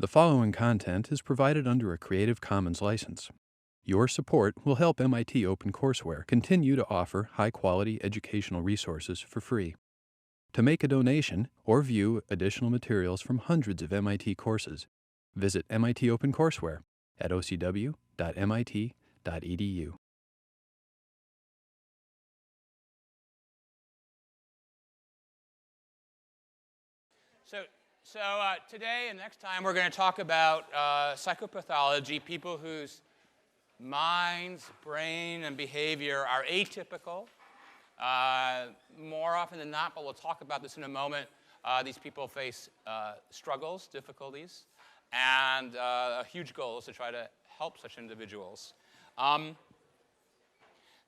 The following content is provided under a Creative Commons license. Your support will help MIT OpenCourseWare continue to offer high-quality educational resources for free. To make a donation or view additional materials from hundreds of MIT courses, visit MIT OpenCourseWare at ocw.mit.edu. So today and next time we're going to talk about psychopathology, people whose minds, brain, and behavior are atypical. More often than not, but we'll talk about this in a moment, these people face struggles, difficulties, and a huge goal is to try to help such individuals.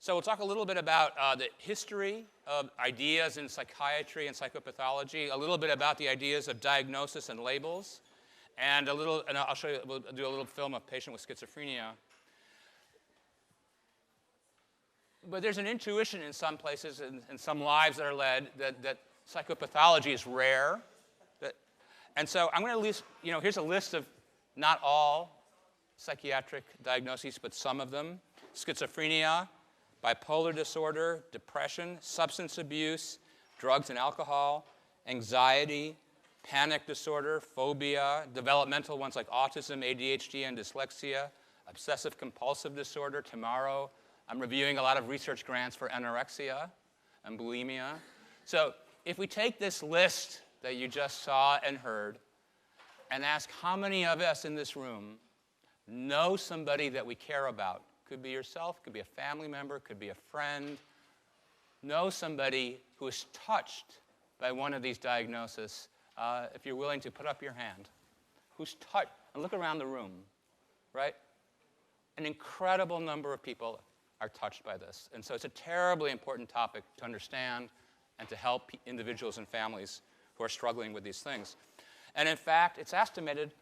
So we'll talk a little bit about the history of ideas in psychiatry and psychopathology, a little bit about the ideas of diagnosis and labels, and I'll show you, we'll do a little film of a patient with schizophrenia. But there's an intuition in some places and some lives that are led that psychopathology is rare. And so I'm going to list, here's a list of not all psychiatric diagnoses, but some of them. Schizophrenia, bipolar disorder, depression, substance abuse, drugs and alcohol, anxiety, panic disorder, phobia, developmental ones like autism, ADHD, and dyslexia, obsessive compulsive disorder. Tomorrow, I'm reviewing a lot of research grants for anorexia and bulimia. So if we take this list that you just saw and heard and ask how many of us in this room know somebody that we care about, could be yourself, could be a family member, could be a friend, know somebody who is touched by one of these diagnoses, if you're willing to put up your hand, who's touched, and look around the room, right? An incredible number of people are touched by this. And so it's a terribly important topic to understand and to help individuals and families who are struggling with these things. And in fact, it's estimated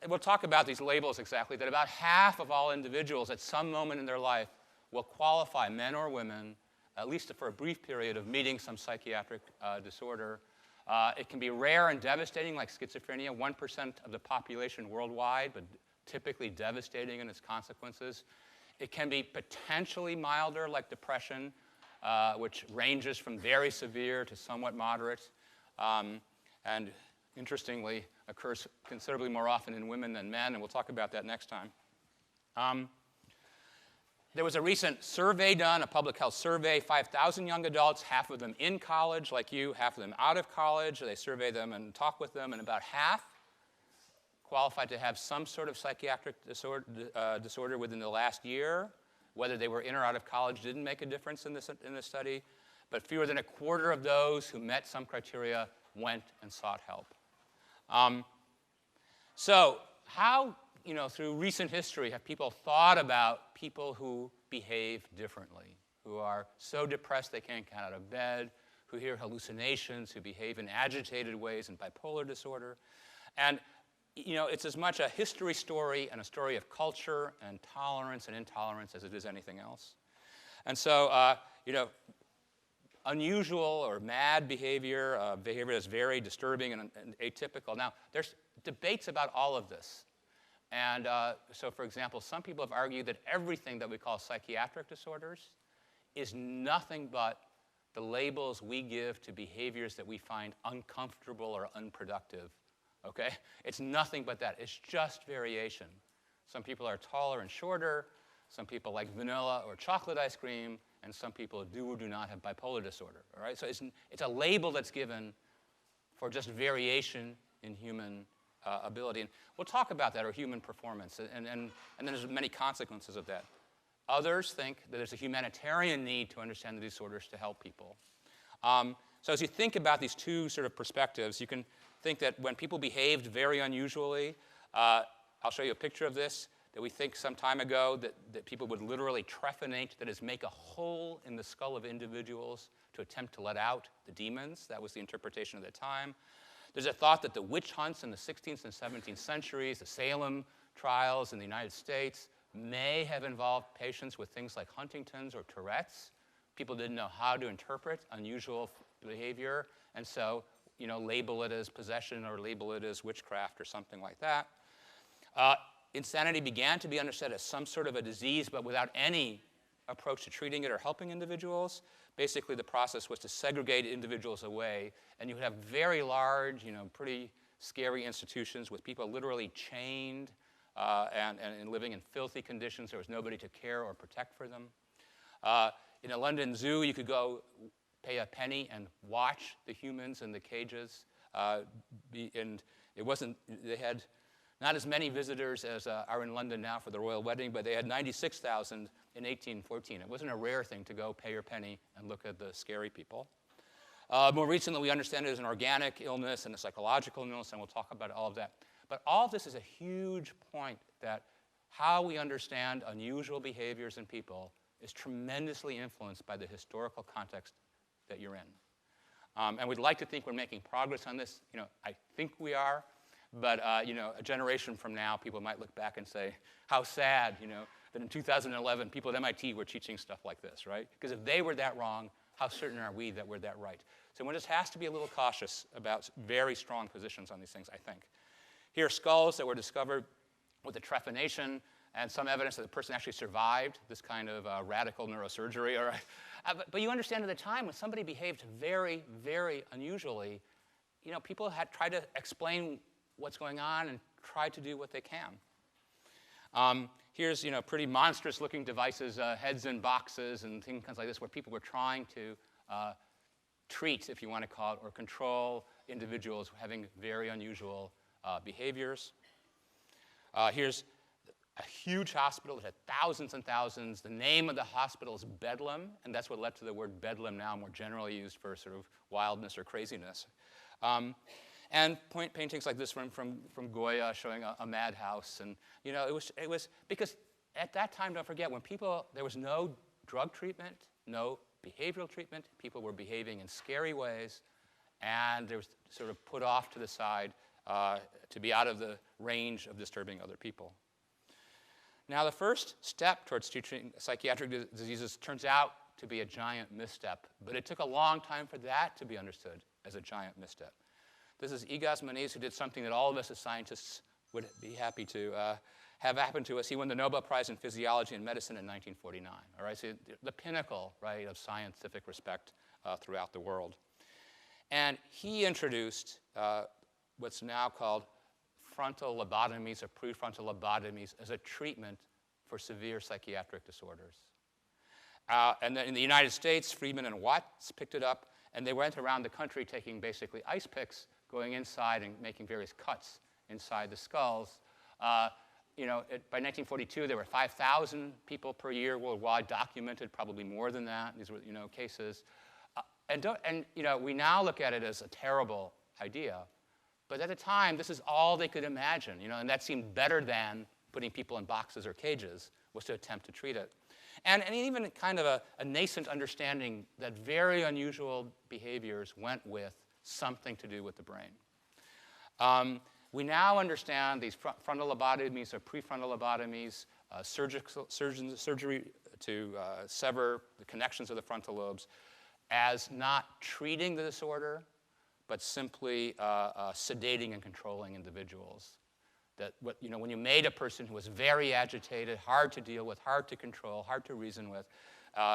we'll talk about these labels exactly, that about half of all individuals at some moment in their life will qualify, men or women, at least for a brief period of meeting some psychiatric disorder. It can be rare and devastating, like schizophrenia, 1% of the population worldwide, but typically devastating in its consequences. It can be potentially milder, like depression, which ranges from very severe to somewhat moderate. And interestingly, occurs considerably more often in women than men, and we'll talk about that next time. There was a recent survey done, a public health survey, 5,000 young adults, half of them in college, like you, half of them out of college. They surveyed them and talked with them, and about half qualified to have some sort of psychiatric disorder within the last year. Whether they were in or out of college didn't make a difference in this study, but fewer than a quarter of those who met some criteria went and sought help. So how, through recent history, have people thought about people who behave differently, who are so depressed they can't get out of bed, who hear hallucinations, who behave in agitated ways in bipolar disorder? And, it's as much a history story and a story of culture and tolerance and intolerance as it is anything else. And so, unusual or mad behavior, behavior that's very disturbing and atypical. Now, there's debates about all of this. And so, for example, some people have argued that everything that we call psychiatric disorders is nothing but the labels we give to behaviors that we find uncomfortable or unproductive. Okay? It's nothing but that. It's just variation. Some people are taller and shorter. Some people like vanilla or chocolate ice cream. And some people do or do not have bipolar disorder. All right? So it's a label that's given for just variation in human ability. And we'll talk about that, or human performance. And then there's many consequences of that. Others think that there's a humanitarian need to understand the disorders to help people. So as you think about these two sort of perspectives, you can think that when people behaved very unusually, I'll show you a picture of this, that we think some time ago that people would literally trephinate, that is, make a hole in the skull of individuals to attempt to let out the demons. That was the interpretation of the time. There's a thought that the witch hunts in the 16th and 17th centuries, the Salem trials in the United States, may have involved patients with things like Huntington's or Tourette's. People didn't know how to interpret unusual behavior, and so label it as possession or label it as witchcraft or something like that. Insanity began to be understood as some sort of a disease, but without any approach to treating it or helping individuals. Basically, the process was to segregate individuals away, and you would have very large, pretty scary institutions with people literally chained and living in filthy conditions. There was nobody to care or protect for them. In a London zoo, you could go pay a penny and watch the humans in the cages. And it wasn't, they had not as many visitors as are in London now for the royal wedding, but they had 96,000 in 1814. It wasn't a rare thing to go pay your penny and look at the scary people. More recently, we understand it as an organic illness and a psychological illness, and we'll talk about all of that. But all of this is a huge point that how we understand unusual behaviors in people is tremendously influenced by the historical context that you're in. And we'd like to think we're making progress on this. I think we are. But a generation from now, people might look back and say, how sad, that in 2011, people at MIT were teaching stuff like this, right? Because if they were that wrong, how certain are we that we're that right? So one just has to be a little cautious about very strong positions on these things, I think. Here are skulls that were discovered with a trephination and some evidence that the person actually survived this kind of radical neurosurgery, all right? But you understand at the time when somebody behaved very, very unusually, people had tried to explain what's going on and try to do what they can. Here's pretty monstrous-looking devices, heads in boxes and things like this, where people were trying to treat, if you want to call it, or control individuals having very unusual behaviors. Here's a huge hospital that had thousands and thousands. The name of the hospital is Bedlam, and that's what led to the word Bedlam, now more generally used for sort of wildness or craziness. And paintings like this one from Goya showing a madhouse. And it was because at that time, don't forget, when there was no drug treatment, no behavioral treatment, people were behaving in scary ways, and they were sort of put off to the side to be out of the range of disturbing other people. Now, the first step towards treating psychiatric diseases turns out to be a giant misstep, but it took a long time for that to be understood as a giant misstep. This is Igaz Moniz, who did something that all of us as scientists would be happy to have happen to us. He won the Nobel Prize in Physiology and Medicine in 1949. All right, so the pinnacle, right, of scientific respect throughout the world. And he introduced what's now called frontal lobotomies or prefrontal lobotomies as a treatment for severe psychiatric disorders. And then in the United States, Friedman and Watts picked it up, and they went around the country taking basically ice picks, going inside and making various cuts inside the skulls. By 1942, there were 5,000 people per year worldwide documented, probably more than that. These were, cases. We now look at it as a terrible idea. But at the time, this is all they could imagine, and that seemed better than putting people in boxes or cages, was to attempt to treat it. And even kind of a nascent understanding that very unusual behaviors went with something to do with the brain. We now understand these frontal lobotomies or prefrontal lobotomies, surgery to sever the connections of the frontal lobes, as not treating the disorder, but simply sedating and controlling individuals. That when you made a person who was very agitated, hard to deal with, hard to control, hard to reason with,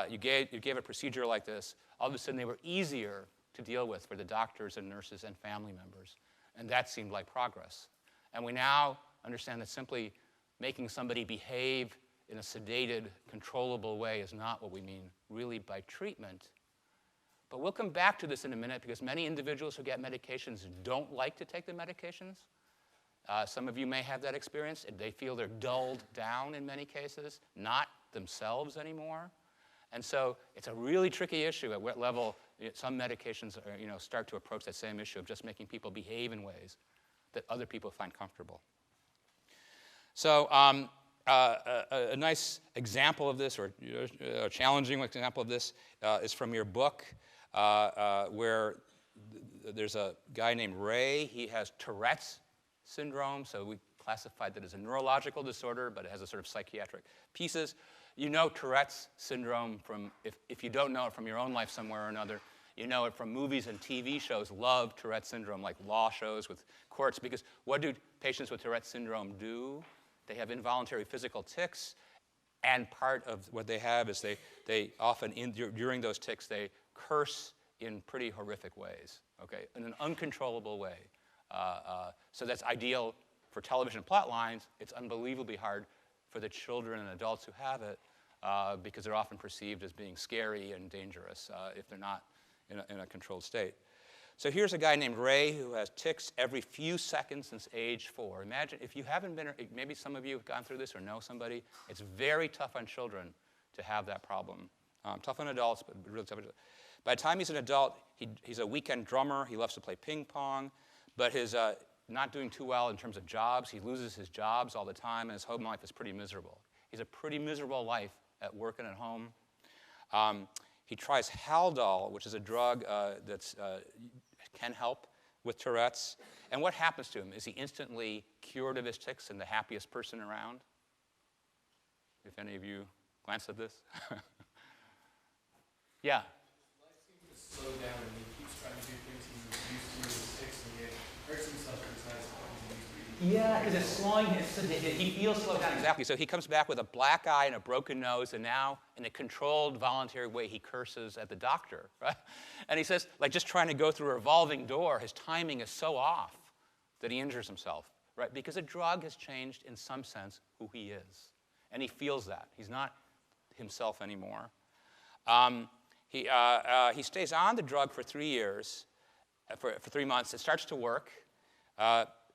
you gave a procedure like this, all of a sudden they were easier to deal with for the doctors and nurses and family members. And that seemed like progress. And we now understand that simply making somebody behave in a sedated, controllable way is not what we mean really by treatment. But we'll come back to this in a minute, because many individuals who get medications don't like to take the medications. Some of you may have that experience. They feel they're dulled down in many cases, not themselves anymore. And so it's a really tricky issue at what level some medications are, start to approach that same issue of just making people behave in ways that other people find comfortable. So a nice example of this, or a challenging example of this, is from your book, where there's a guy named Ray. He has Tourette's syndrome, so we classified that as a neurological disorder, but it has a sort of psychiatric pieces. Tourette's syndrome from, if you don't know it from your own life somewhere or another, You know it from movies and TV shows love Tourette syndrome, like law shows with courts, because what do patients with Tourette syndrome do? They have involuntary physical tics, and part of what they have is they often, during those tics, they curse in pretty horrific ways, okay, in an uncontrollable way. So that's ideal for television plot lines. It's unbelievably hard for the children and adults who have it because they're often perceived as being scary and dangerous if they're not in a controlled state. So here's a guy named Ray who has tics every few seconds since age 4. Imagine if you haven't been, maybe some of you have gone through this or know somebody, it's very tough on children to have that problem. Tough on adults, but really tough on adults. By the time he's an adult, he's a weekend drummer. He loves to play ping pong, but his not doing too well in terms of jobs. He loses his jobs all the time, and his home life is pretty miserable. He's a pretty miserable life at work and at home. He tries Haldol, which is a drug that can help with Tourette's. And what happens to him? Is he instantly cured of his tics and the happiest person around? If any of you glanced at this? Yeah. Slow down and he keeps trying to do things he's used to with tics and he hurts himself because yeah, because it's slowing he feels slowed down. Exactly. So he comes back with a black eye and a broken nose, and now in a controlled, voluntary way, he curses at the doctor, right? And he says, like just trying to go through a revolving door, his timing is so off that he injures himself, right? Because a drug has changed, in some sense, who he is. And he feels that. He's not himself anymore. He stays on the drug for 3 years, for 3 months. It starts to work.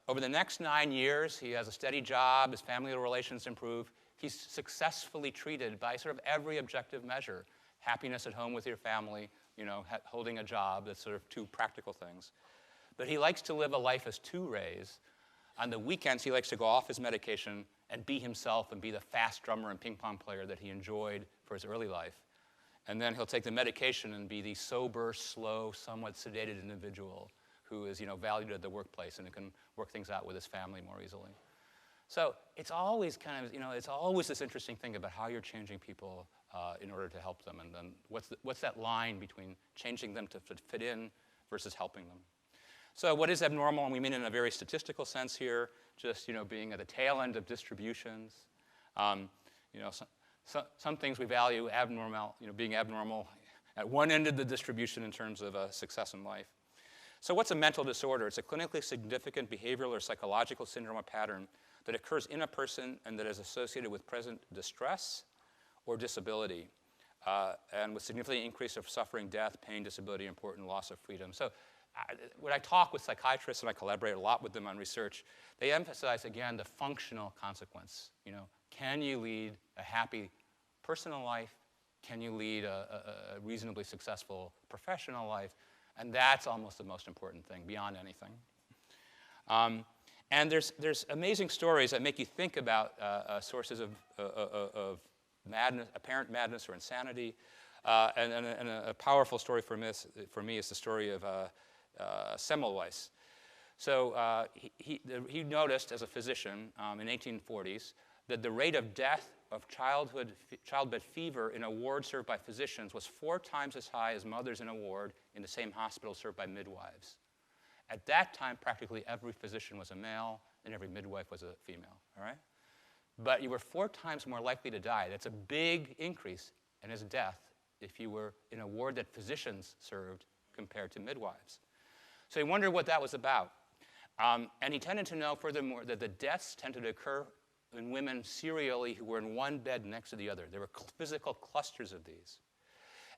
Over the next 9 years, he has a steady job. His family relations improve. He's successfully treated by sort of every objective measure. Happiness at home with your family, you know, holding a job. That's sort of 2 practical things. But he likes to live a life as 2 Rays. On the weekends, he likes to go off his medication and be himself and be the fast drummer and ping pong player that he enjoyed for his early life. And then he'll take the medication and be the sober, slow, somewhat sedated individual who is, you know, valued at the workplace and who can work things out with his family more easily. So it's always kind of, you know, it's always this interesting thing about how you're changing people in order to help them, and then what's that line between changing them to fit in versus helping them. So what is abnormal, and we mean in a very statistical sense here, just, you know, being at the tail end of distributions. You know, some things we value abnormal, you know, being abnormal at one end of the distribution in terms of success in life. So what's a mental disorder? It's a clinically significant behavioral or psychological syndrome or pattern that occurs in a person and that is associated with present distress or disability, and with significantly increase of suffering, death, pain, disability, important loss of freedom. So when I talk with psychiatrists, and I collaborate a lot with them on research, they emphasize, again, the functional consequence. You know, can you lead a happy personal life? Can you lead a reasonably successful professional life? And that's almost the most important thing, beyond anything. And there's amazing stories that make you think about sources of madness, apparent madness or insanity. And a powerful story for me is the story of Semmelweis. So he noticed as a physician in 1840s that the rate of death of childbed fever in a ward served by physicians was 4 times as high as mothers in a ward in the same hospital served by midwives. At that time, practically every physician was a male and every midwife was a female, all right? But you were 4 times more likely to die. That's a big increase in his death if you were in a ward that physicians served compared to midwives. So he wondered what that was about. And he tended to know, furthermore, that the deaths tended to occur in women serially who were in one bed next to the other. There were physical clusters of these.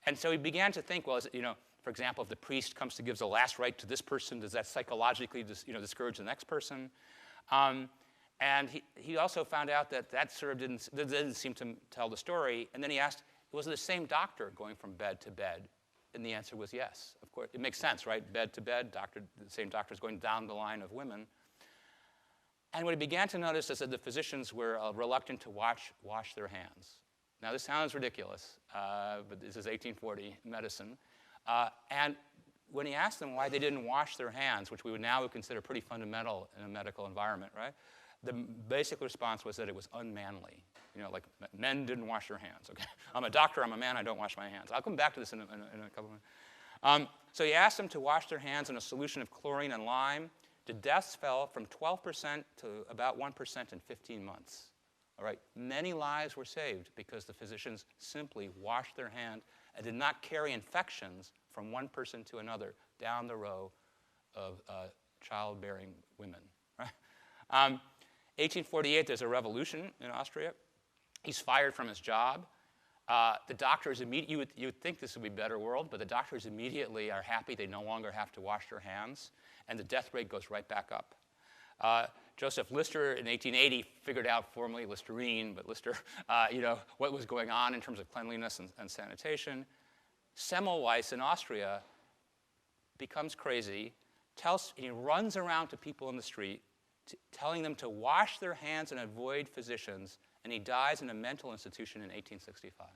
And so he began to think, well, you know, for example, if the priest comes to give the last rite to this person, does that psychologically discourage the next person? And he also found out that sort of didn't seem to tell the story. And then he asked, was it the same doctor going from bed to bed? And the answer was yes. Of course, it makes sense, right? Bed to bed, the same doctor is going down the line of women. And what he began to notice is that the physicians were reluctant to wash their hands. Now, this sounds ridiculous, but this is 1840 medicine. And when he asked them why they didn't wash their hands, which we would now consider pretty fundamental in a medical environment, right? The basic response was that it was unmanly. You know, like men didn't wash their hands. Okay, I'm a doctor, I'm a man, I don't wash my hands. I'll come back to this in a couple of minutes. So he asked them to wash their hands in a solution of chlorine and lime. The deaths fell from 12% to about 1% in 15 months. All right, many lives were saved because the physicians simply washed their hand and did not carry infections from one person to another down the row of childbearing women. Right? 1848, there's a revolution in Austria. He's fired from his job. The doctors immediately, you would think this would be a better world, but the doctors immediately are happy they no longer have to wash their hands, and the death rate goes right back up. Joseph Lister in 1880 figured out, formerly Listerine, but Lister, what was going on in terms of cleanliness and sanitation. Semmelweis in Austria becomes crazy, he runs around to people in the street, telling them to wash their hands and avoid physicians, and he dies in a mental institution in 1865.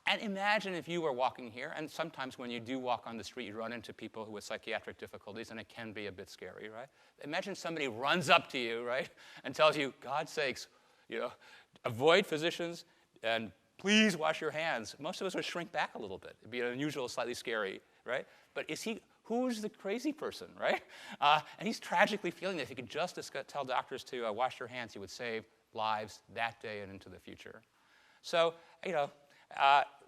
And imagine if you were walking here, and sometimes when you do walk on the street, you run into people with psychiatric difficulties, and it can be a bit scary, right? Imagine somebody runs up to you, right, and tells you, God's sakes, avoid physicians, and please wash your hands. Most of us would shrink back a little bit. It'd be unusual, slightly scary, right? But who's the crazy person, right? And he's tragically feeling that if he could just tell doctors to wash their hands, he would save lives that day and into the future. So,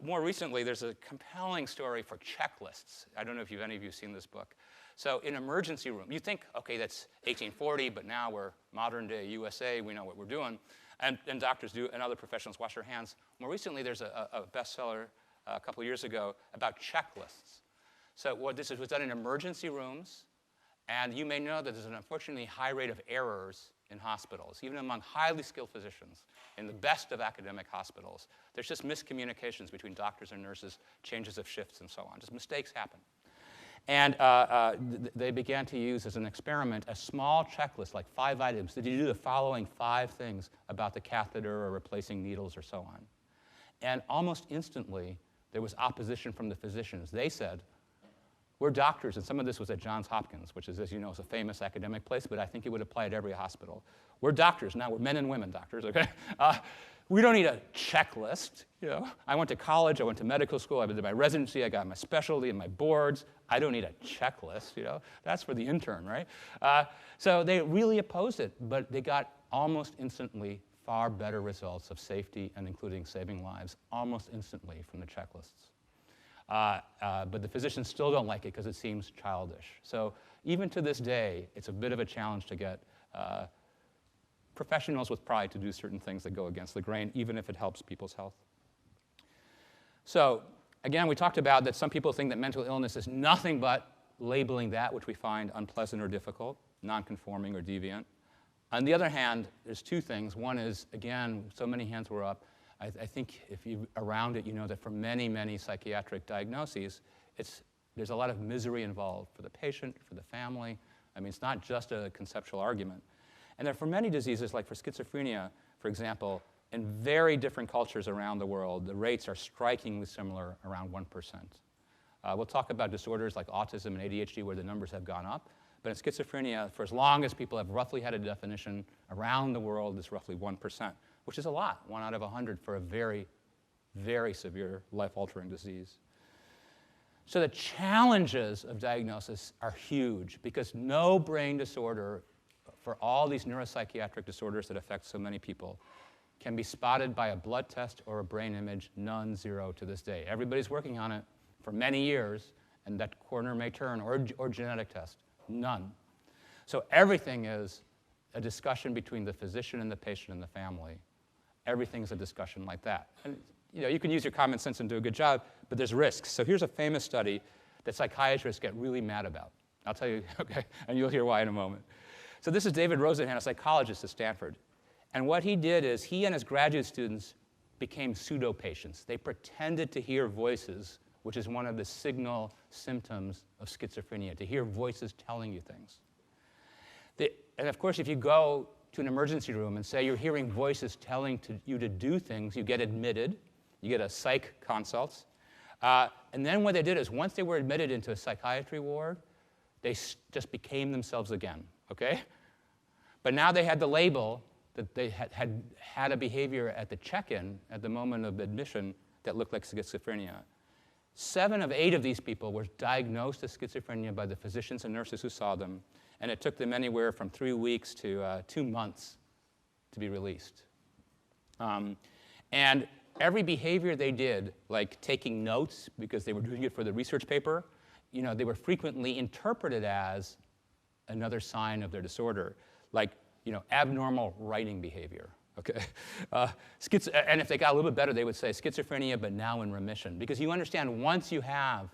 more recently, there's a compelling story for checklists. I don't know if any of you have seen this book. So in emergency room, you think, okay, that's 1840, but now we're modern day USA, we know what we're doing. And doctors do, and other professionals wash their hands. More recently, there's a bestseller a couple of years ago about checklists. So what this was done in emergency rooms, and you may know that there's an unfortunately high rate of errors in hospitals, even among highly skilled physicians in the best of academic hospitals. There's just miscommunications between doctors and nurses, changes of shifts, and so on. Just mistakes happen. And they began to use as an experiment a small checklist, like 5 items. Did you do the following 5 things about the catheter or replacing needles or so on? And almost instantly, there was opposition from the physicians. They said, we're doctors, and some of this was at Johns Hopkins, which is, as you know, is a famous academic place, but I think it would apply at every hospital. We're doctors. Now we're men and women doctors, okay? We don't need a checklist. I went to college, I went to medical school, I did my residency, I got my specialty and my boards. I don't need a checklist, That's for the intern, right? So they really opposed it, but they got almost instantly far better results of safety and including saving lives almost instantly from the checklists. But the physicians still don't like it because it seems childish. So even to this day, it's a bit of a challenge to get professionals with pride to do certain things that go against the grain, even if it helps people's health. So again, we talked about that some people think that mental illness is nothing but labeling that which we find unpleasant or difficult, nonconforming or deviant. On the other hand, there's 2 things. One is, again, so many hands were up. I think if you're around it, you know that for many, many psychiatric diagnoses, there's a lot of misery involved for the patient, for the family. I mean, it's not just a conceptual argument. And then for many diseases, like for schizophrenia, for example, in very different cultures around the world, the rates are strikingly similar, around 1%. We'll talk about disorders like autism and ADHD where the numbers have gone up. But in schizophrenia, for as long as people have roughly had a definition around the world, it's roughly 1%, which is a lot, 1 out of 100 for a very, very severe life-altering disease. So the challenges of diagnosis are huge because no brain disorder for all these neuropsychiatric disorders that affect so many people can be spotted by a blood test or a brain image, none, 0 to this day. Everybody's working on it for many years, and that corner may turn, or genetic test, none. So everything is a discussion between the physician and the patient and the family. Everything's a discussion like that. And you can use your common sense and do a good job, but there's risks. So here's a famous study that psychiatrists get really mad about. I'll tell you, okay, and you'll hear why in a moment. So this is David Rosenhan, a psychologist at Stanford. And what he did is he and his graduate students became pseudo-patients. They pretended to hear voices, which is one of the signal symptoms of schizophrenia, to hear voices telling you things. And of course, if you go to an emergency room and say you're hearing voices telling you to do things, you get admitted, you get a psych consult. And then what they did is once they were admitted into a psychiatry ward, they just became themselves again, okay? But now they had the label that they had a behavior at the check-in, at the moment of admission, that looked like schizophrenia. 7 of 8 of these people were diagnosed as schizophrenia by the physicians and nurses who saw them, and it took them anywhere from 3 weeks to 2 months to be released. And every behavior they did, like taking notes because they were doing it for the research paper, they were frequently interpreted as another sign of their disorder, like abnormal writing behavior. Okay, and if they got a little bit better, they would say schizophrenia, but now in remission. Because you understand, once you have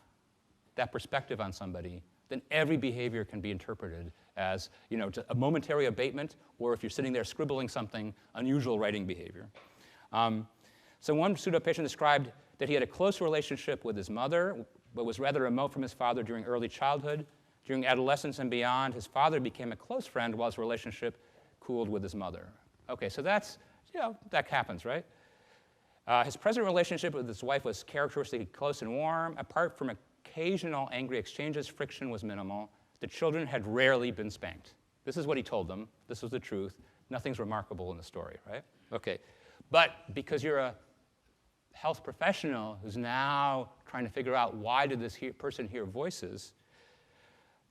that perspective on somebody, then every behavior can be interpreted as a momentary abatement, or if you're sitting there scribbling something, unusual writing behavior. So one pseudo-patient described that he had a close relationship with his mother, but was rather remote from his father during early childhood. During adolescence and beyond, his father became a close friend while his relationship cooled with his mother. Okay, so that's, that happens, right? His present relationship with his wife was characteristically close and warm. Apart from occasional angry exchanges, friction was minimal. The children had rarely been spanked. This is what he told them. This was the truth. Nothing's remarkable in the story, right? Okay, but because you're a health professional who's now trying to figure out why did this person hear voices,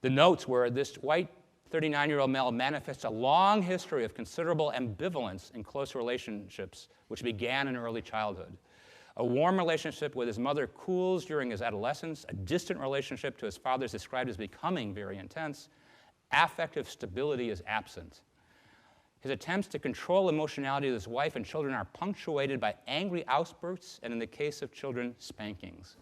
the notes were this white 39-year-old male manifests a long history of considerable ambivalence in close relationships, which began in early childhood. A warm relationship with his mother cools during his adolescence. A distant relationship to his father is described as becoming very intense. Affective stability is absent. His attempts to control emotionality with his wife and children are punctuated by angry outbursts, and in the case of children, spankings.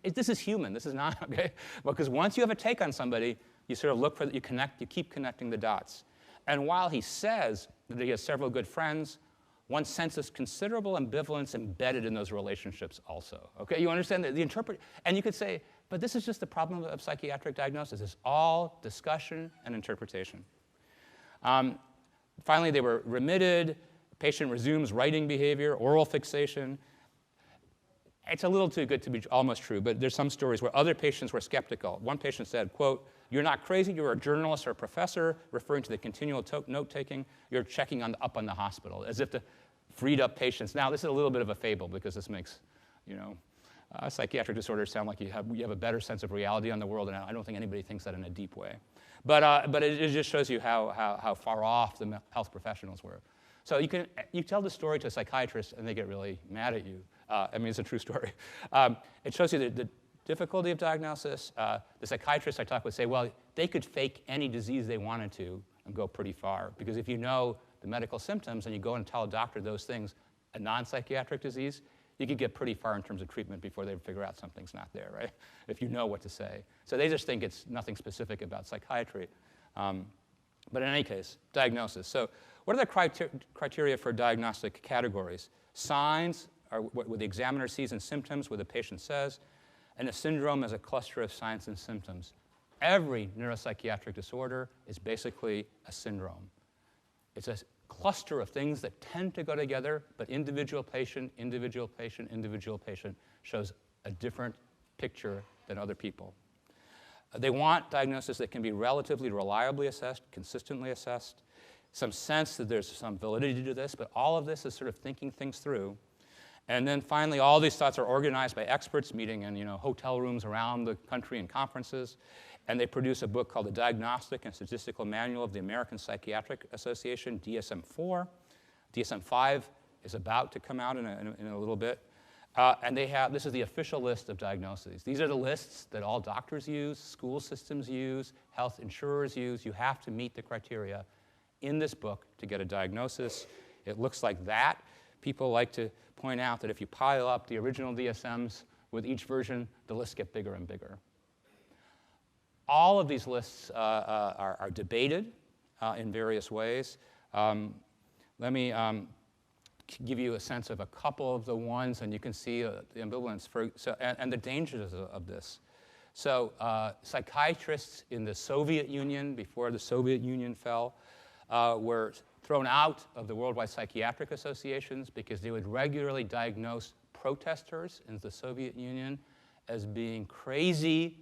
This is human. This is not, okay? Because once you have a take on somebody, you sort of look for, you keep connecting the dots. And while he says that he has several good friends, one senses considerable ambivalence embedded in those relationships also. Okay, you understand and you could say, but this is just the problem of psychiatric diagnosis. It's all discussion and interpretation. Finally, they were remitted. The patient resumes writing behavior, oral fixation. It's a little too good to be almost true, but there's some stories where other patients were skeptical. One patient said, quote, "You're not crazy, you're a journalist or a professor," referring to the continual note-taking. "You're checking up on the hospital," as if the freed up patients. Now, this is a little bit of a fable because this makes, psychiatric disorders sound like you have a better sense of reality on the world, and I don't think anybody thinks that in a deep way. But it just shows you how far off the health professionals were. So you tell the story to a psychiatrist, and they get really mad at you. It's a true story. It shows you the difficulty of diagnosis. The psychiatrist I talk with say, well, they could fake any disease they wanted to and go pretty far. Because if you know the medical symptoms and you go and tell a doctor those things, a non-psychiatric disease, you could get pretty far in terms of treatment before they figure out something's not there, right? If you know what to say. So they just think it's nothing specific about psychiatry. But in any case, diagnosis. So what are the criteria for diagnostic categories? Signs are what the examiner sees in symptoms, what the patient says, and a syndrome is a cluster of signs and symptoms. Every neuropsychiatric disorder is basically a syndrome. It's a cluster of things that tend to go together, but individual patient shows a different picture than other people. They want diagnosis that can be relatively reliably assessed, consistently assessed, some sense that there's some validity to this, but all of this is sort of thinking things through. And then finally, all these thoughts are organized by experts meeting in hotel rooms around the country and conferences. And they produce a book called The Diagnostic and Statistical Manual of the American Psychiatric Association, DSM-IV. DSM-V is about to come out in a little bit. And this is the official list of diagnoses. These are the lists that all doctors use, school systems use, health insurers use. You have to meet the criteria in this book to get a diagnosis. It looks like that. People like to point out that if you pile up the original DSMs with each version, the lists get bigger and bigger. All of these lists are debated in various ways. Let me give you a sense of a couple of the ones, and you can see the ambivalence and the dangers of this. So psychiatrists in the Soviet Union, before the Soviet Union fell, were thrown out of the worldwide psychiatric associations because they would regularly diagnose protesters in the Soviet Union as being crazy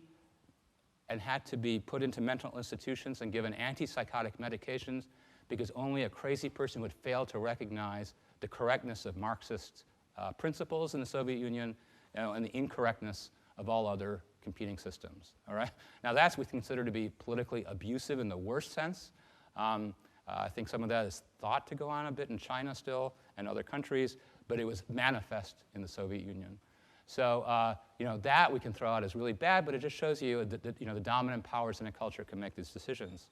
and had to be put into mental institutions and given antipsychotic medications because only a crazy person would fail to recognize the correctness of Marxist principles in the Soviet Union and the incorrectness of all other competing systems. All right? Now that's we consider to be politically abusive in the worst sense. I think some of that is thought to go on a bit in China still and other countries, but it was manifest in the Soviet Union. So that we can throw out as really bad, but it just shows you that the dominant powers in a culture can make these decisions.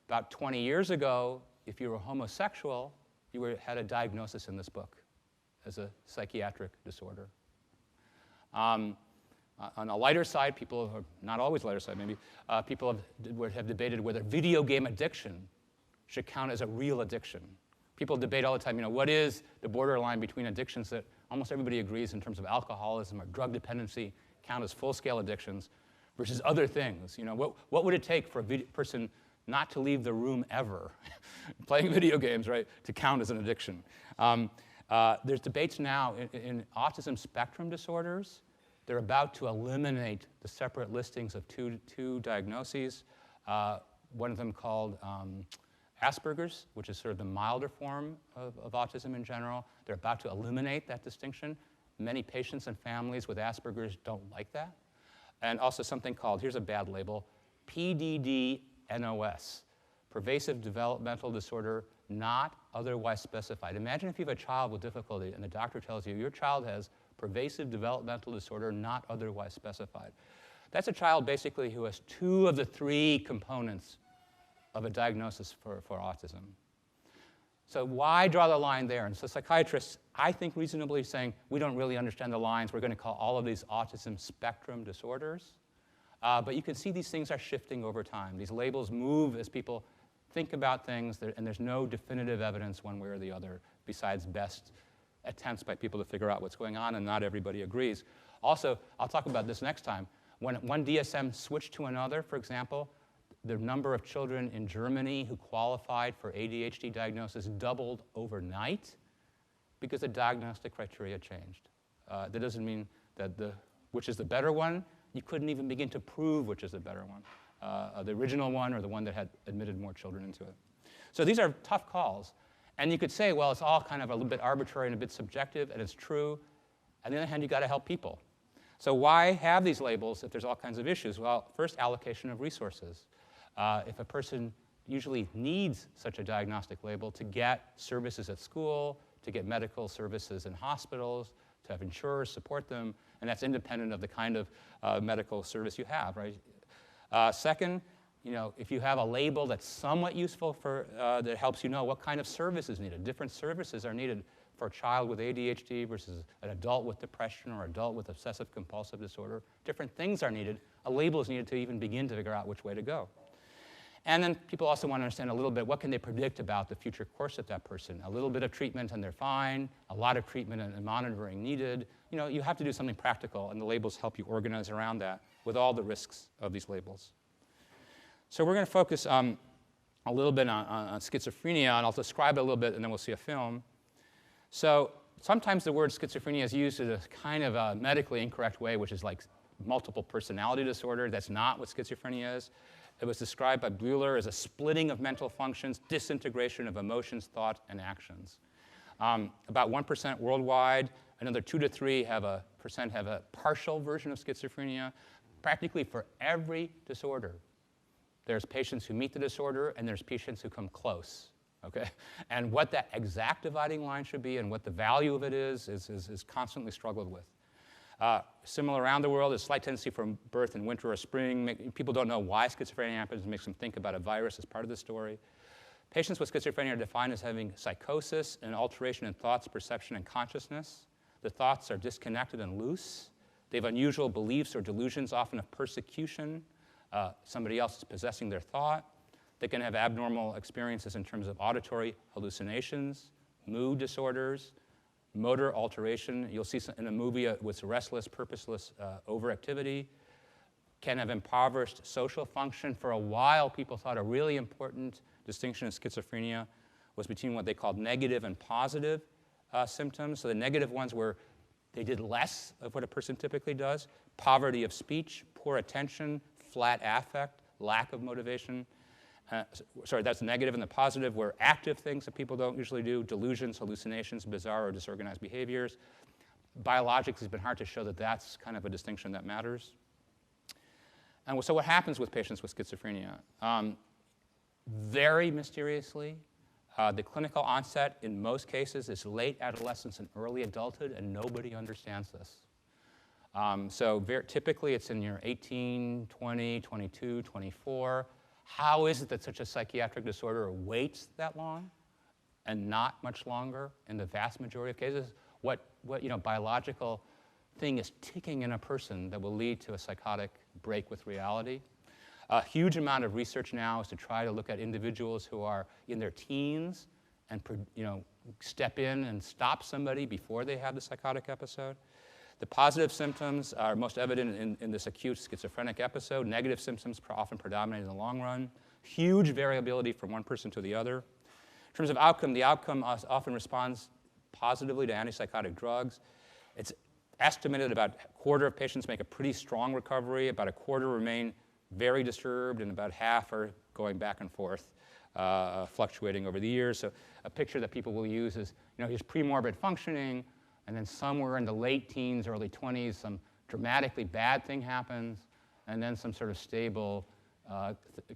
About 20 years ago, if you were homosexual, you had a diagnosis in this book as a psychiatric disorder. On a lighter side, people, or not always lighter side maybe, people have debated whether video game addiction should count as a real addiction. People debate all the time, what is the borderline between addictions that almost everybody agrees in terms of alcoholism or drug dependency count as full-scale addictions versus other things. What would it take for a person not to leave the room ever, playing video games, right, to count as an addiction? There's debates now in autism spectrum disorders. They're about to eliminate the separate listings of two diagnoses, one of them called Asperger's, which is sort of the milder form of autism in general. They're about to eliminate that distinction. Many patients and families with Asperger's don't like that. And also something called, here's a bad label, PDD-NOS, pervasive developmental disorder not otherwise specified. Imagine if you have a child with difficulty and the doctor tells you your child has pervasive developmental disorder not otherwise specified. That's a child basically who has 2 of the 3 components of a diagnosis for autism. So why draw the line there? And so psychiatrists, I think, reasonably saying, we don't really understand the lines. We're going to call all of these autism spectrum disorders. But you can see these things are shifting over time. These labels move as people think about things, and there's no definitive evidence one way or the other besides best attempts by people to figure out what's going on, and not everybody agrees. Also, I'll talk about this next time. When one DSM switched to another, for example, the number of children in Germany who qualified for ADHD diagnosis doubled overnight because the diagnostic criteria changed. That doesn't mean that which is the better one. You couldn't even begin to prove which is the better one, the original one or the one that had admitted more children into it. So these are tough calls. And you could say, well, it's all kind of a little bit arbitrary and a bit subjective, and it's true. On the other hand, you've got to help people. So why have these labels if there's all kinds of issues? Well, first, allocation of resources. If a person usually needs such a diagnostic label to get services at school, to get medical services in hospitals, to have insurers support them, and that's independent of the kind of medical service you have, right? Second, if you have a label that's somewhat useful that helps you know what kind of service is needed. Different services are needed for a child with ADHD versus an adult with depression or adult with obsessive-compulsive disorder. Different things are needed. A label is needed to even begin to figure out which way to go. And then people also want to understand a little bit what can they predict about the future course of that person. A little bit of treatment and they're fine. A lot of treatment and monitoring needed. You have to do something practical, and the labels help you organize around that with all the risks of these labels. So we're going to focus a little bit on schizophrenia, and I'll describe it a little bit, and then we'll see a film. So sometimes the word schizophrenia is used in a kind of a medically incorrect way, which is like multiple personality disorder. That's not what schizophrenia is. It was described by Buehler as a splitting of mental functions, disintegration of emotions, thought, and actions. About 1% worldwide. Another 2 to 3% have a partial version of schizophrenia. Practically for every disorder, there's patients who meet the disorder, and there's patients who come close. Okay? And what that exact dividing line should be and what the value of it is constantly struggled with. Similar around the world, there's a slight tendency from birth in winter or spring. People don't know why schizophrenia happens. It makes them think about a virus as part of the story. Patients with schizophrenia are defined as having psychosis and alteration in thoughts, perception, and consciousness. The thoughts are disconnected and loose. They have unusual beliefs or delusions, often of persecution. Somebody else is possessing their thought. They can have abnormal experiences in terms of auditory hallucinations, mood disorders, motor alteration. You'll see in a movie with restless, purposeless overactivity. Can have impoverished social function. For a while, people thought a really important distinction in schizophrenia was between what they called negative and positive symptoms. So the negative ones were they did less of what a person typically does. Poverty of speech, poor attention, flat affect, lack of motivation. That's negative, and the positive were active things that people don't usually do, delusions, hallucinations, bizarre or disorganized behaviors. biologically, it's been hard to show that that's kind of a distinction that matters. And so what happens with patients with schizophrenia? Very mysteriously, the clinical onset in most cases is late adolescence and early adulthood, and nobody understands this. So typically it's in your 18, 20, 22, 24. How is it that such a psychiatric disorder waits that long and not much longer in the vast majority of cases? What biological thing is ticking in a person that will lead to a psychotic break with reality? A huge amount of research now is to try to look at individuals who are in their teens and step in and stop somebody before they have the psychotic episode. The positive symptoms are most evident in this acute schizophrenic episode. Negative symptoms often predominate in the long run. Huge variability from one person to the other. In terms of outcome, the outcome often responds positively to antipsychotic drugs. It's estimated about a quarter of patients make a pretty strong recovery, about a quarter remain very disturbed, and about half are going back and forth, fluctuating over the years. So a picture that people will use is, here's pre-morbid functioning, and then somewhere in the late teens, early 20s, some dramatically bad thing happens, and then some sort of stable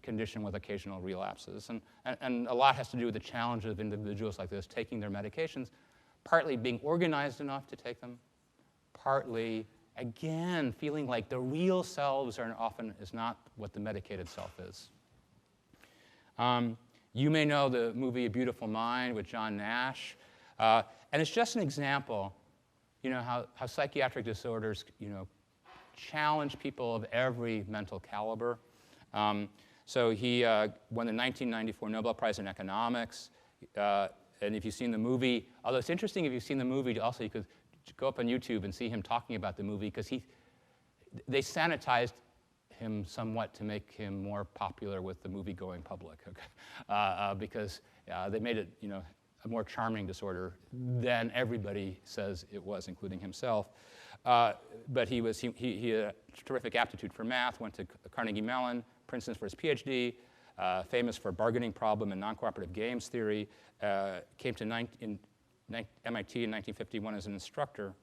condition with occasional relapses. And a lot has to do with the challenge of individuals like this taking their medications, partly being organized enough to take them, partly, again, feeling like the real selves is not what the medicated self is. You may know the movie A Beautiful Mind with John Nash. And it's just an example, how psychiatric disorders, challenge people of every mental caliber. So he won the 1994 Nobel Prize in Economics. And if you've seen the movie, although it's interesting if you've seen the movie, also you could go up on YouTube and see him talking about the movie, because they sanitized him somewhat to make him more popular with the movie-going public, because they made it, a more charming disorder than everybody says it was, including himself. But he had a terrific aptitude for math, went to Carnegie Mellon, Princeton for his PhD, famous for bargaining problem and non-cooperative games theory, came to MIT in 1951 as an instructor,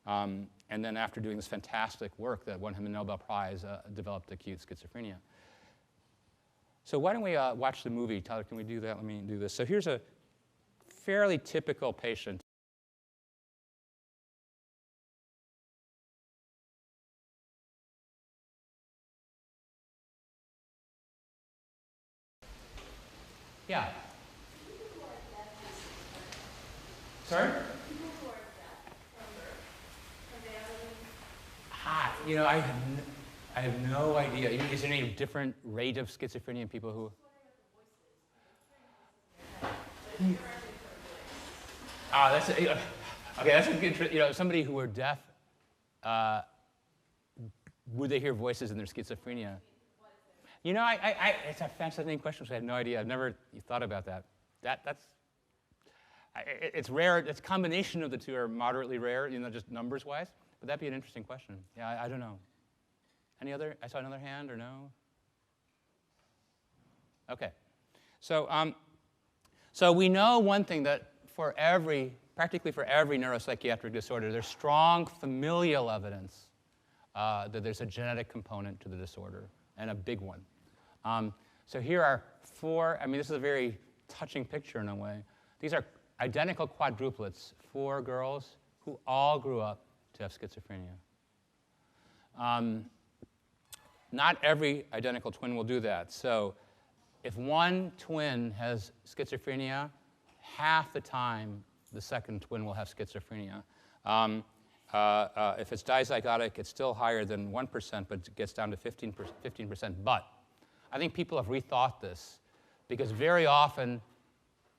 and then after doing this fantastic work that won him a Nobel Prize, developed acute schizophrenia. So why don't we watch the movie? Tyler, can we do that? Let me do this. So here's a fairly typical patient. Yeah. Sorry? I have no idea. Is there any different rate of schizophrenia in people who? That's a good. Somebody who were deaf, would they hear voices in their schizophrenia? It's a fascinating question. So I have no idea. I've never thought about that. It's rare. It's a combination of the two are moderately rare, just numbers-wise. But that'd be an interesting question. Yeah, I don't know. Any other? I saw another hand, or no? Okay. So we know one thing, that practically for every neuropsychiatric disorder, there's strong familial evidence that there's a genetic component to the disorder, and a big one. So here are four. This is a very touching picture in a way. These are identical quadruplets, 4 girls who all grew up to have schizophrenia. Not every identical twin will do that. So if one twin has schizophrenia, half the time the second twin will have schizophrenia. If it's dizygotic, it's still higher than 1%, but it gets down to 15%. But I think people have rethought this, because very often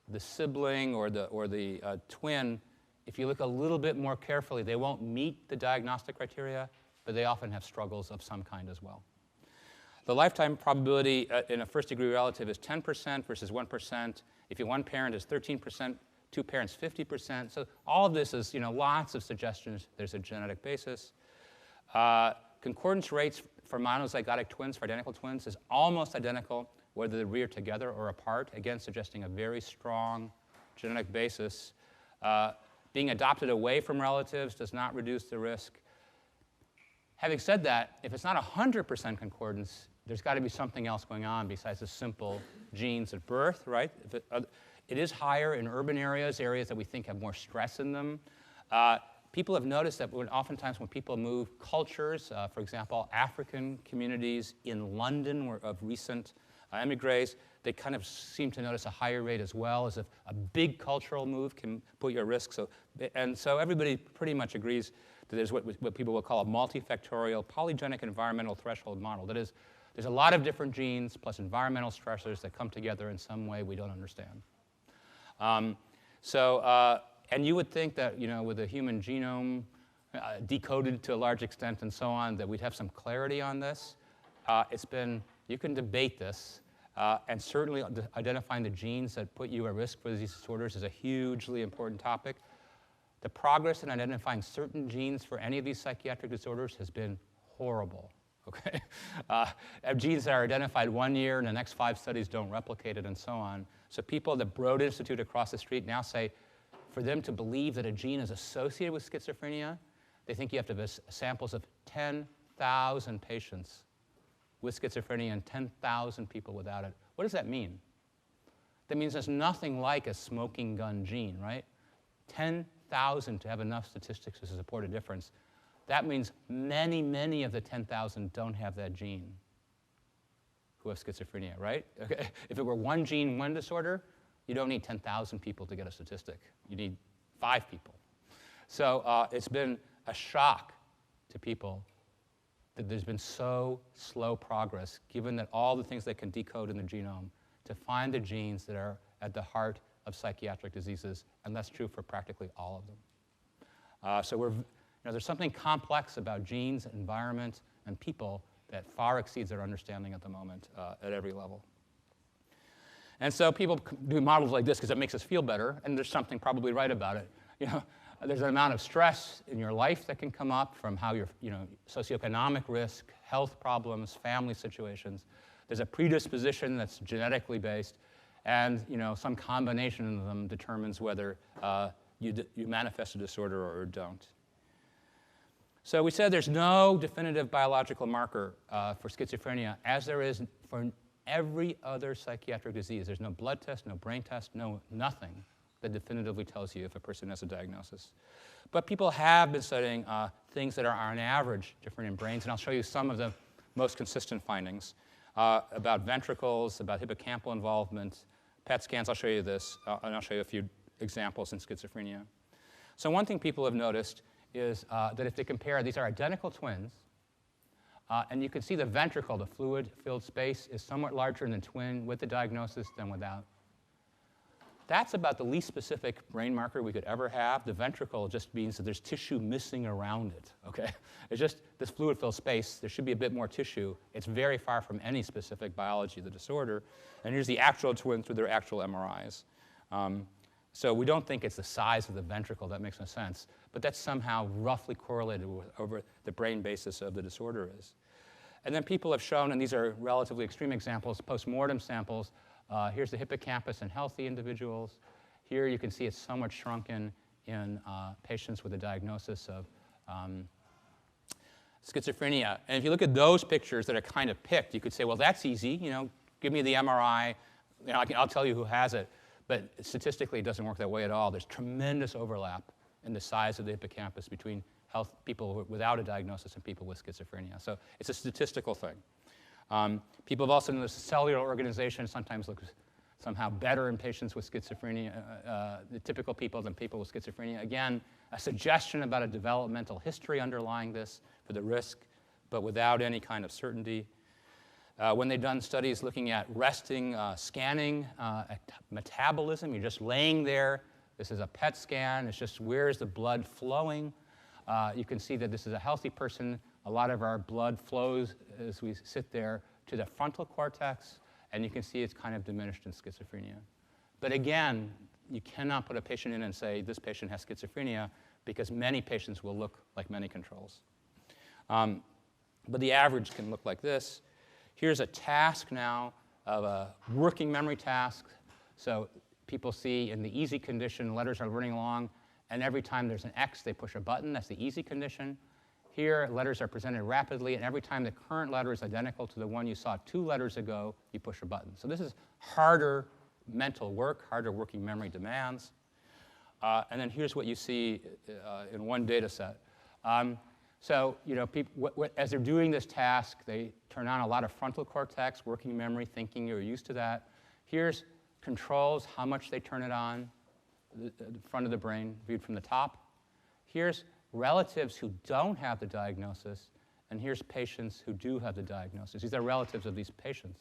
the sibling or the twin, if you look a little bit more carefully, they won't meet the diagnostic criteria, but they often have struggles of some kind as well. The lifetime probability in a first-degree relative is 10% versus 1%. If one parent is 13%, 2 parents 50%. So all of this is, lots of suggestions there's a genetic basis. Concordance rates for monozygotic twins, for identical twins, is almost identical, whether they rear together or apart, again suggesting a very strong genetic basis. Being adopted away from relatives does not reduce the risk. Having said that, if it's not 100% concordance, there's got to be something else going on besides the simple genes at birth, right? It is higher in urban areas, areas that we think have more stress in them. People have noticed that oftentimes when people move cultures, for example, African communities in London were of recent emigres, they kind of seem to notice a higher rate as well, as if a big cultural move can put you at risk. So everybody pretty much agrees that there's what people will call a multifactorial polygenic environmental threshold model. That is, there's a lot of different genes plus environmental stressors that come together in some way we don't understand. And you would think that, with the human genome decoded to a large extent and so on, that we'd have some clarity on this. You can debate this, and certainly identifying the genes that put you at risk for these disorders is a hugely important topic. The progress in identifying certain genes for any of these psychiatric disorders has been horrible. Okay? Genes that are identified 1 year and the next 5 studies don't replicate it and so on. So people at the Broad Institute across the street now say, for them to believe that a gene is associated with schizophrenia, they think you have to have samples of 10,000 patients with schizophrenia and 10,000 people without it. What does that mean? That means there's nothing like a smoking gun gene, right? 10,000 to have enough statistics to support a difference. That means many, many of the 10,000 don't have that gene who have schizophrenia, right? Okay. If it were one gene, one disorder, you don't need 10,000 people to get a statistic. You need 5 people. So it's been a shock to people that there's been so slow progress, given that all the things they can decode in the genome, to find the genes that are at the heart of psychiatric diseases, and that's true for practically all of them. There's something complex about genes, environment, and people that far exceeds our understanding at the moment at every level. And so people do models like this because it makes us feel better, and there's something probably right about it. There's an amount of stress in your life that can come up from how your socioeconomic risk, health problems, family situations. There's a predisposition that's genetically based, and some combination of them determines whether you manifest a disorder or don't. So we said there's no definitive biological marker for schizophrenia, as there is for every other psychiatric disease. There's no blood test, no brain test, nothing that definitively tells you if a person has a diagnosis. But people have been studying things that are on average different in brains, and I'll show you some of the most consistent findings about ventricles, about hippocampal involvement, PET scans. I'll show you this, and I'll show you a few examples in schizophrenia. So one thing people have noticed is that if they compare, these are identical twins, and you can see the ventricle, the fluid-filled space, is somewhat larger in the twin with the diagnosis than without. That's about the least specific brain marker we could ever have. The ventricle just means that there's tissue missing around it, okay? It's just this fluid-filled space. There should be a bit more tissue. It's very far from any specific biology of the disorder. And here's the actual twins with their actual MRIs. So we don't think it's the size of the ventricle. That makes no sense. But that's somehow roughly correlated with over the brain basis of the disorder is. And then people have shown, and these are relatively extreme examples, post-mortem samples. Here's the hippocampus in healthy individuals. Here you can see it's somewhat shrunken in patients with a diagnosis of schizophrenia. And if you look at those pictures that are kind of picked, you could say, well, that's easy. Give me the MRI. I'll tell you who has it. But statistically, it doesn't work that way at all. There's tremendous overlap in the size of the hippocampus between people without a diagnosis and people with schizophrenia. So it's a statistical thing. People have also noticed cellular organization sometimes looks somehow better in patients with schizophrenia, the typical people than people with schizophrenia. Again, a suggestion about a developmental history underlying this for the risk, but without any kind of certainty. When they've done studies looking at resting, scanning, metabolism, you're just laying there. This is a PET scan. It's just where's the blood flowing. You can see that this is a healthy person. A lot of our blood flows as we sit there to the frontal cortex, and you can see it's kind of diminished in schizophrenia. But again, you cannot put a patient in and say, this patient has schizophrenia, because many patients will look like many controls. But the average can look like this. Here's a task now of a working memory task. So people see in the easy condition, letters are running along, And every time there's an X, they push a button. That's the easy condition. Here, letters are presented rapidly, and every time the current letter is identical to the one you saw 2 letters ago, you push a button. So this is harder mental work, harder working memory demands. And then here's what you see in one data set. So as they're doing this task, they turn on a lot of frontal cortex, working memory, thinking. You're used to that. Here's controls, how much they turn it on, the front of the brain viewed from the top. Here's relatives who don't have the diagnosis, and here's patients who do have the diagnosis. These are relatives of these patients.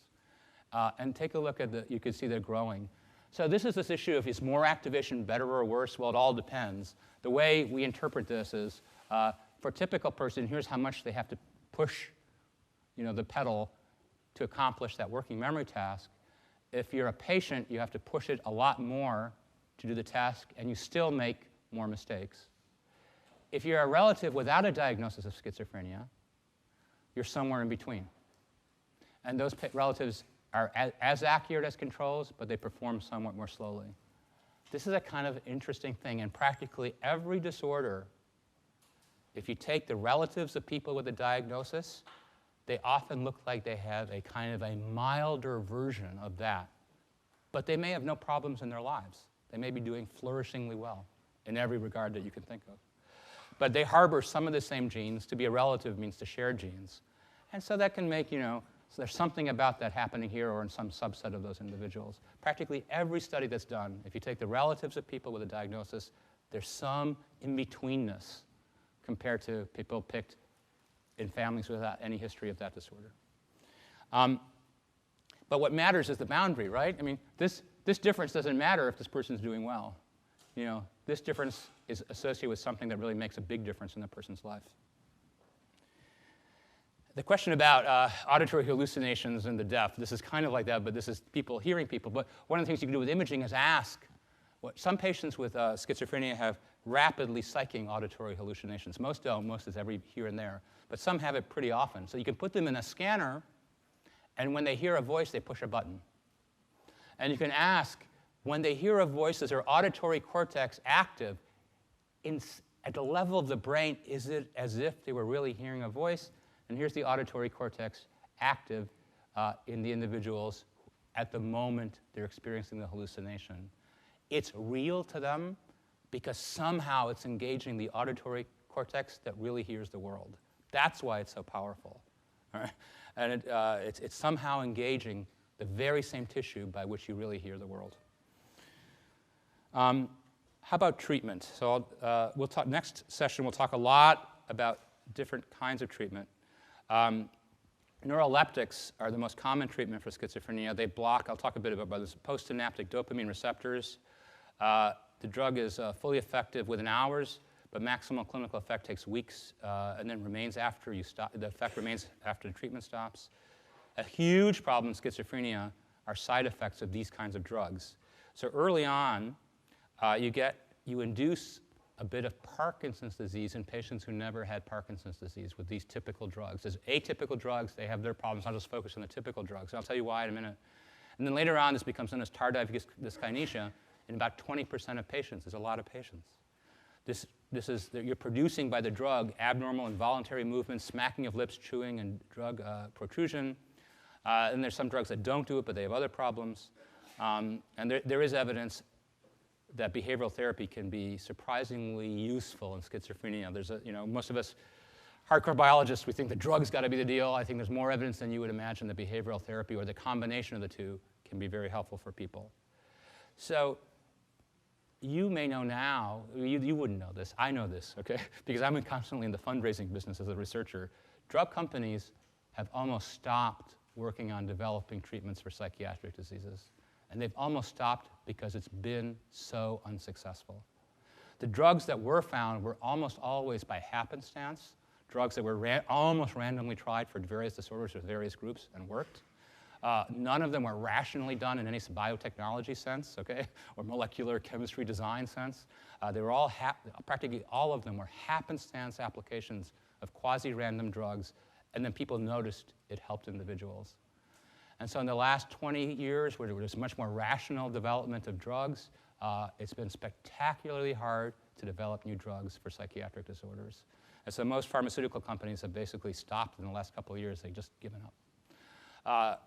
And take a look at you can see they're growing. So this is this issue of is more activation better or worse? Well, it all depends. The way we interpret this is, for a typical person, here's how much they have to push the pedal to accomplish that working memory task. If you're a patient, you have to push it a lot more to do the task, and you still make more mistakes. If you're a relative without a diagnosis of schizophrenia, you're somewhere in between. And those relatives are as accurate as controls, but they perform somewhat more slowly. This is a kind of interesting thing. In practically every disorder, if you take the relatives of people with a diagnosis, they often look like they have a kind of a milder version of that. But they may have no problems in their lives. They may be doing flourishingly well in every regard that you can think of. But they harbor some of the same genes. To be a relative means to share genes. And so that can make, so there's something about that happening here or in some subset of those individuals. Practically every study that's done, if you take the relatives of people with a diagnosis, there's some in-betweenness compared to people picked in families without any history of that disorder. But what matters is the boundary, right? I mean, this difference doesn't matter if this person's doing well. This difference is associated with something that really makes a big difference in the person's life. The question about auditory hallucinations in the deaf, this is kind of like that, but this is people hearing people. But one of the things you can do with imaging is ask. Some patients with schizophrenia have rapidly psyching auditory hallucinations. Most don't. Most is every here and there. But some have it pretty often. So you can put them in a scanner, and when they hear a voice, they push a button. And you can ask, when they hear a voice, is their auditory cortex active? At the level of the brain, is it as if they were really hearing a voice? And here's the auditory cortex active in the individuals at the moment they're experiencing the hallucination. It's real to them because somehow it's engaging the auditory cortex that really hears the world. That's why it's so powerful. All right? And it's somehow engaging the very same tissue by which you really hear the world. How about treatment? So we'll talk, next session we'll talk a lot about different kinds of treatment. Neuroleptics are the most common treatment for schizophrenia. They block, I'll talk a bit about this, postsynaptic dopamine receptors. The drug is fully effective within hours, but maximal clinical effect takes weeks and then remains after you stop. The effect remains after the treatment stops. A huge problem in schizophrenia are side effects of these kinds of drugs. So early on, you induce a bit of Parkinson's disease in patients who never had Parkinson's disease with these typical drugs. As atypical drugs, they have their problems. I'll just focus on the typical drugs. And I'll tell you why in a minute. And then later on, this becomes known as tardive dyskinesia in about 20% of patients. There's a lot of patients. This is you're producing by the drug abnormal involuntary movements, smacking of lips, chewing, and drug protrusion. And there's some drugs that don't do it, but they have other problems. And there is evidence that behavioral therapy can be surprisingly useful in schizophrenia. There's most of us hardcore biologists, we think the drug's got to be the deal. I think there's more evidence than you would imagine that behavioral therapy or the combination of the two can be very helpful for people. So you may know now, you wouldn't know this, I know this, okay? Because I'm constantly in the fundraising business as a researcher. Drug companies have almost stopped working on developing treatments for psychiatric diseases. And they've almost stopped because it's been so unsuccessful. The drugs that were found were almost always by happenstance, drugs that were almost randomly tried for various disorders with various groups and worked. None of them were rationally done in any biotechnology sense, okay, or molecular chemistry design sense. They were all practically all of them were happenstance applications of quasi-random drugs, and then people noticed it helped individuals. And so in the last 20 years, where there was much more rational development of drugs, it's been spectacularly hard to develop new drugs for psychiatric disorders. And so most pharmaceutical companies have basically stopped in the last couple of years. They've just given up.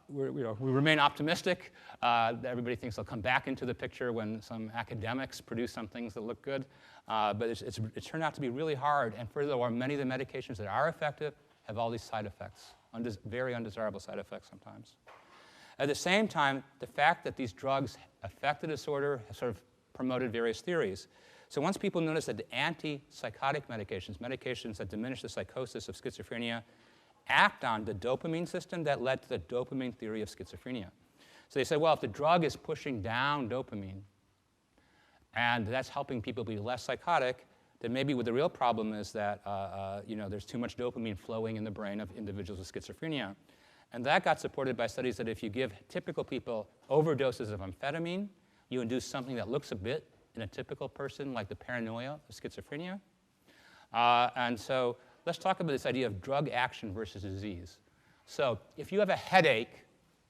We remain optimistic. Everybody thinks they'll come back into the picture when some academics produce some things that look good. But it's turned out to be really hard. And furthermore, many of the medications that are effective have all these side effects, very undesirable side effects sometimes. At the same time, the fact that these drugs affect the disorder has sort of promoted various theories. So once people noticed that the antipsychotic medications that diminish the psychosis of schizophrenia, act on the dopamine system, that led to the dopamine theory of schizophrenia. So they said, well, if the drug is pushing down dopamine, and that's helping people be less psychotic, then maybe what the real problem is that there's too much dopamine flowing in the brain of individuals with schizophrenia. And that got supported by studies that if you give typical people overdoses of amphetamine, you induce something that looks a bit in a typical person like the paranoia of schizophrenia. And so let's talk about this idea of drug action versus disease. So if you have a headache,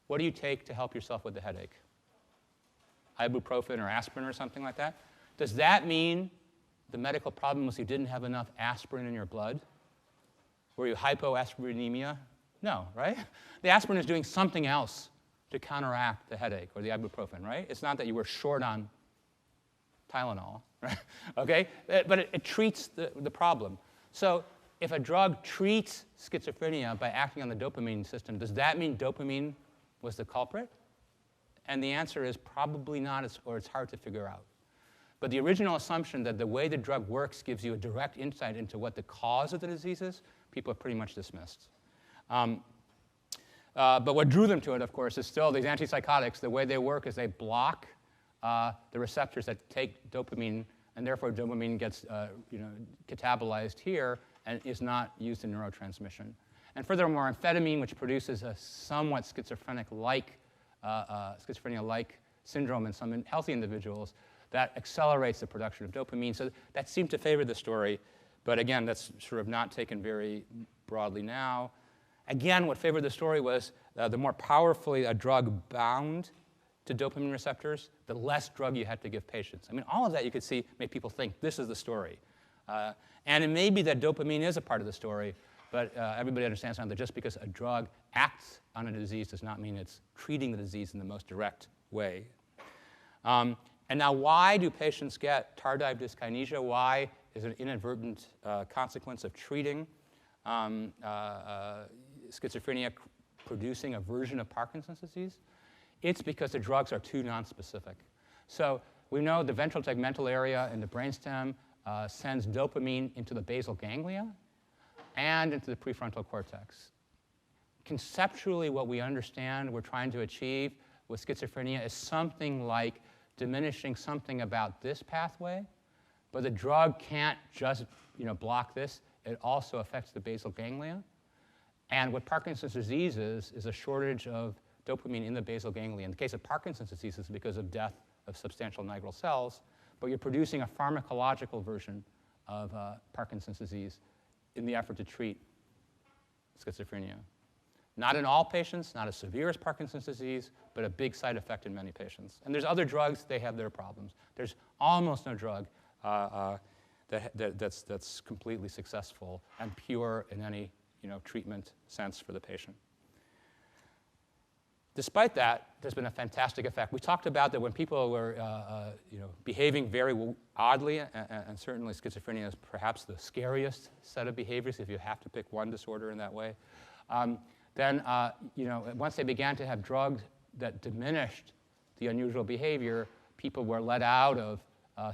what do you take to help yourself with the headache? Ibuprofen or aspirin or something like that? Does that mean the medical problem was you didn't have enough aspirin in your blood? Were you hypoaspirinemia? No, right? The aspirin is doing something else to counteract the headache or the ibuprofen, right? It's not that you were short on Tylenol, right? Okay? But it treats the problem. So if a drug treats schizophrenia by acting on the dopamine system, does that mean dopamine was the culprit? And the answer is probably not, or it's hard to figure out. But the original assumption that the way the drug works gives you a direct insight into what the cause of the disease is, people have pretty much dismissed. But what drew them to it, of course, is still these antipsychotics. The way they work is they block the receptors that take dopamine, and therefore dopamine gets catabolized here and is not used in neurotransmission. And furthermore, amphetamine, which produces a somewhat schizophrenia-like syndrome in some healthy individuals, that accelerates the production of dopamine. So that seemed to favor the story. But again, that's sort of not taken very broadly now. Again, what favored the story was the more powerfully a drug bound to dopamine receptors, the less drug you had to give patients. I mean, all of that you could see made people think this is the story. And it may be that dopamine is a part of the story, but everybody understands now that just because a drug acts on a disease does not mean it's treating the disease in the most direct way. And now, why do patients get tardive dyskinesia? Why is it an inadvertent consequence of treating schizophrenia producing a version of Parkinson's disease? It's because the drugs are too nonspecific. So we know the ventral tegmental area in the brainstem sends dopamine into the basal ganglia and into the prefrontal cortex. Conceptually, what we understand we're trying to achieve with schizophrenia is something like diminishing something about this pathway, but the drug can't just block this. It also affects the basal ganglia. And what Parkinson's disease is a shortage of dopamine in the basal ganglia. In the case of Parkinson's disease, it's because of death of substantial nigral cells, but you're producing a pharmacological version of Parkinson's disease in the effort to treat schizophrenia. Not in all patients, not as severe as Parkinson's disease, but a big side effect in many patients. And there's other drugs, they have their problems. There's almost no drug that's completely successful and pure in any treatment sense for the patient. Despite that, there's been a fantastic effect. We talked about that when people were behaving very oddly, and certainly schizophrenia is perhaps the scariest set of behaviors if you have to pick one disorder in that way. Then once they began to have drugs that diminished the unusual behavior, people were let out of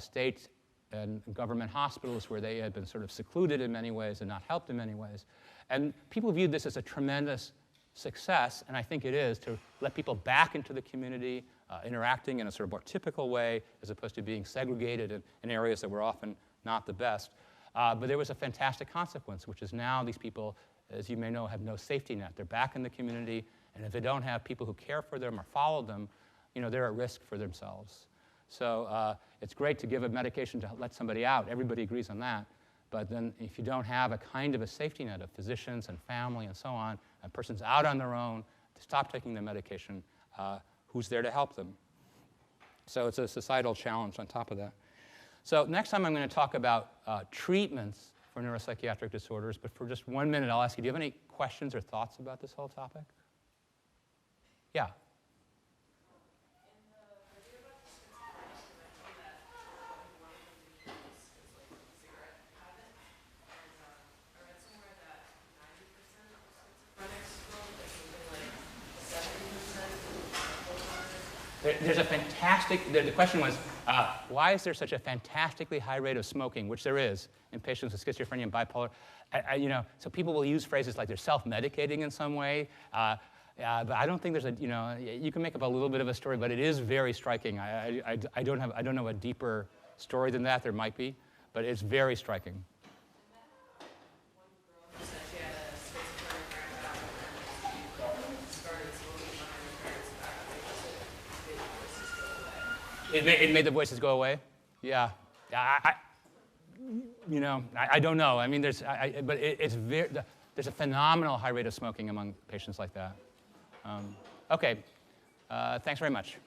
state and government hospitals where they had been sort of secluded in many ways and not helped in many ways. And people viewed this as a tremendous success, and I think it is, to let people back into the community, interacting in a sort of more typical way, as opposed to being segregated in areas that were often not the best. But there was a fantastic consequence, which is now these people, as you may know, have no safety net. They're back in the community, and if they don't have people who care for them or follow them, they're at risk for themselves. So it's great to give a medication to let somebody out. Everybody agrees on that. But then if you don't have a kind of a safety net of physicians and family and so on, a person's out on their own to stop taking the medication, who's there to help them? So it's a societal challenge on top of that. So next time I'm going to talk about treatments for neuropsychiatric disorders, but for just 1 minute I'll ask you, do you have any questions or thoughts about this whole topic? Yeah. There's a fantastic, the question was, why is there such a fantastically high rate of smoking, which there is in patients with schizophrenia and bipolar? You know, so people will use phrases like they're self-medicating in some way, but I don't think there's a, you know, you can make up a little bit of a story, but it is very striking. I don't know a deeper story than that. There might be, but it's very striking. It made the voices go away? Yeah. You know, I don't know. I mean, there's a phenomenal high rate of smoking among patients like that. Okay. Thanks very much.